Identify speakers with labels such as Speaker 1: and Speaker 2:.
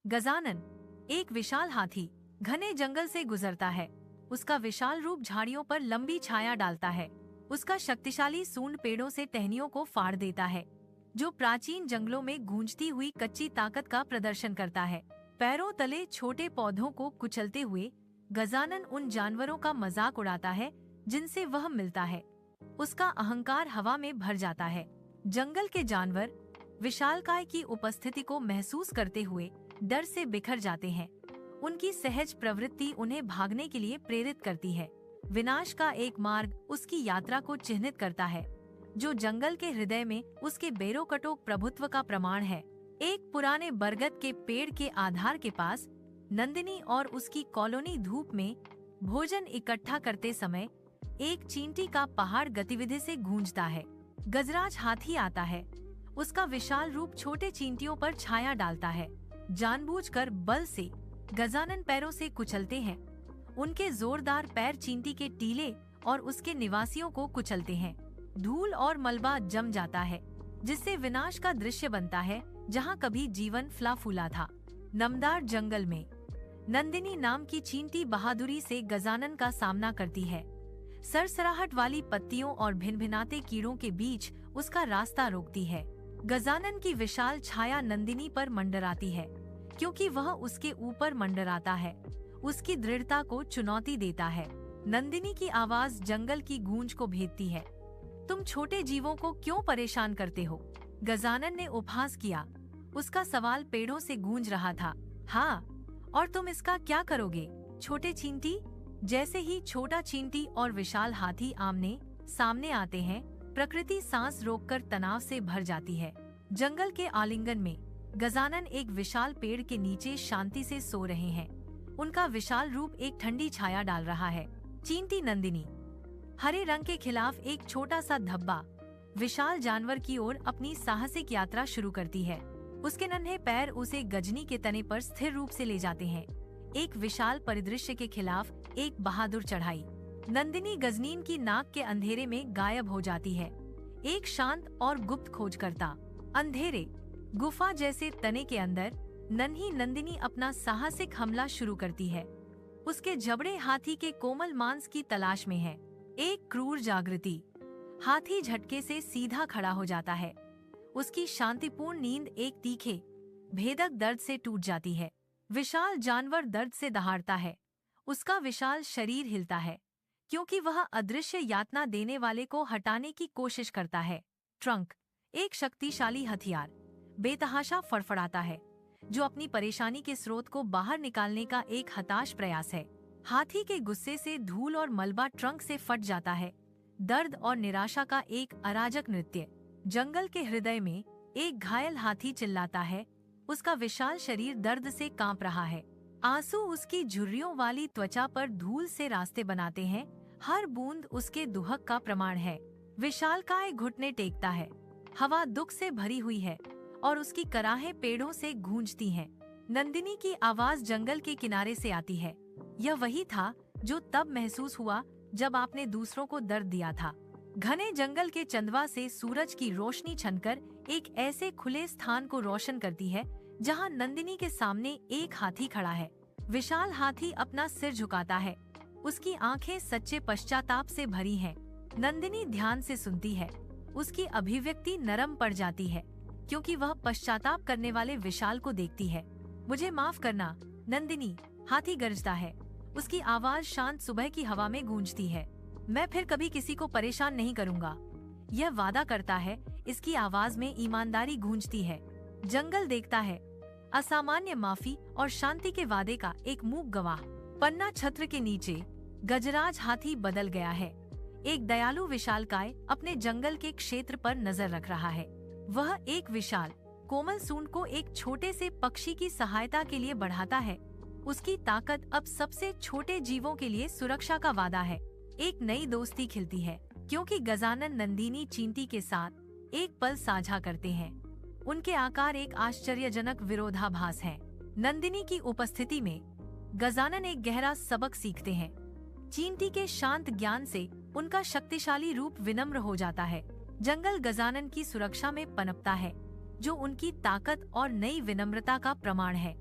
Speaker 1: गजानन, एक विशाल हाथी, घने जंगल से गुजरता है। उसका विशाल रूप झाड़ियों पर लंबी छाया डालता है। उसका शक्तिशाली सूंड पेड़ों से टहनियों को फाड़ देता है, जो प्राचीन जंगलों में गूंजती हुई कच्ची ताकत का प्रदर्शन करता है। पैरों तले छोटे पौधों को कुचलते हुए गजानन उन जानवरों का मजाक उड़ाता है जिनसे वह मिलता है। उसका अहंकार हवा में भर जाता है। जंगल के जानवर विशालकाय की उपस्थिति को महसूस करते हुए डर से बिखर जाते हैं। उनकी सहज प्रवृत्ति उन्हें भागने के लिए प्रेरित करती है। विनाश का एक मार्ग उसकी यात्रा को चिन्हित करता है, जो जंगल के हृदय में उसके बेरोकटोक प्रभुत्व का प्रमाण है। एक पुराने बरगद के पेड़ के आधार के पास नंदिनी और उसकी कॉलोनी धूप में भोजन इकट्ठा करते समय एक चींटी का पहाड़ गतिविधि से गूंजता है। गजराज हाथी आता है। उसका विशाल रूप छोटे चींटियों पर छाया डालता है। जानबूझकर बल से गजानन पैरों से कुचलते हैं। उनके जोरदार पैर चींटी के टीले और उसके निवासियों को कुचलते हैं। धूल और मलबा जम जाता है, जिससे विनाश का दृश्य बनता है जहां कभी जीवन फला फूला था। नमदार जंगल में नंदिनी नाम की चींटी बहादुरी से गजानन का सामना करती है। सरसराहट वाली पत्तियों और भिनभिनाते कीड़ों के बीच उसका रास्ता रोकती है। गजानन की विशाल छाया नंदिनी पर मंडराती है, क्योंकि वह उसके ऊपर मंडराता है, उसकी दृढ़ता को चुनौती देता है। नंदिनी की आवाज जंगल की गूंज को भेदती है। तुम छोटे जीवों को क्यों परेशान करते हो? गजानन ने उपहास किया। उसका सवाल पेड़ों से गूंज रहा था। हाँ, और तुम इसका क्या करोगे, छोटे चींटी? जैसे ही छोटा चींटी और विशाल हाथी आमने सामने आते हैं, प्रकृति सांस रोककर तनाव से भर जाती है। जंगल के आलिंगन में गजानन एक विशाल पेड़ के नीचे शांति से सो रहे हैं। उनका विशाल रूप एक ठंडी छाया डाल रहा है। चींटी नंदिनी हरे रंग के खिलाफ एक छोटा सा धब्बा विशाल जानवर की ओर अपनी साहसिक यात्रा शुरू करती है। उसके नन्हे पैर उसे गजनी के तने पर स्थिर रूप से ले जाते हैं। एक विशाल परिदृश्य के खिलाफ एक बहादुर चढ़ाई। नंदिनी गजनीन की नाक के अंधेरे में गायब हो जाती है। एक शांत और गुप्त खोजकर्ता। अंधेरे गुफा जैसे तने के अंदर नन्ही नंदिनी अपना साहसिक हमला शुरू करती है। उसके जबड़े हाथी के कोमल मांस की तलाश में है। एक क्रूर जागृति। हाथी झटके से सीधा खड़ा हो जाता है। उसकी शांतिपूर्ण नींद एक तीखे भेदक दर्द से टूट जाती है। विशाल जानवर दर्द से दहाड़ता है। उसका विशाल शरीर हिलता है, क्योंकि वह अदृश्य यातना देने वाले को हटाने की कोशिश करता है। ट्रंक एक शक्तिशाली हथियार बेतहाशा फड़फड़ाता है, जो अपनी परेशानी के स्रोत को बाहर निकालने का एक हताश प्रयास है। हाथी के गुस्से से धूल और मलबा ट्रंक से फट जाता है। दर्द और निराशा का एक अराजक नृत्य। जंगल के हृदय में एक घायल हाथी चिल्लाता है। उसका विशाल शरीर दर्द से कांप रहा है। आंसू उसकी झुर्रियों वाली त्वचा पर धूल से रास्ते बनाते हैं। हर बूंद उसके दुहक का प्रमाण है। विशालकाय घुटने टेकता है। हवा दुख से भरी हुई है और उसकी कराहें पेड़ों से गूंजती हैं। नंदिनी की आवाज जंगल के किनारे से आती है। यह वही था जो तब महसूस हुआ जब आपने दूसरों को दर्द दिया था। घने जंगल के चंदवा से सूरज की रोशनी छनकर एक ऐसे खुले स्थान को रोशन करती है जहां नंदिनी के सामने एक हाथी खड़ा है। विशाल हाथी अपना सिर झुकाता है। उसकी आंखें सच्चे पश्चाताप से भरी हैं। नंदिनी ध्यान से सुनती है। उसकी अभिव्यक्ति नरम पड़ जाती है, क्योंकि वह पश्चाताप करने वाले विशाल को देखती है। मुझे माफ करना नंदिनी, हाथी गरजता है। उसकी आवाज शांत सुबह की हवा में गूंजती है। मैं फिर कभी किसी को परेशान नहीं करूंगा, यह वादा करता है। इसकी आवाज में ईमानदारी गूंजती है। जंगल देखता है। असामान्य माफी और शांति के वादे का एक मूक गवाह। पन्ना छत्र के नीचे गजराज हाथी बदल गया है। एक दयालु विशालकाय अपने जंगल के क्षेत्र पर नजर रख रहा है। वह एक विशाल कोमल सूंड को एक छोटे से पक्षी की सहायता के लिए बढ़ाता है। उसकी ताकत अब सबसे छोटे जीवों के लिए सुरक्षा का वादा है। एक नई दोस्ती खिलती है, क्योंकि गजानन नंदिनी चींटी के साथ एक पल साझा करते हैं। उनके आकार एक आश्चर्यजनक विरोधाभास है। नंदिनी की उपस्थिति में गजानन एक गहरा सबक सीखते हैं। चींटी के शांत ज्ञान से उनका शक्तिशाली रूप विनम्र हो जाता है। जंगल गजानन की सुरक्षा में पनपता है, जो उनकी ताकत और नई विनम्रता का प्रमाण है।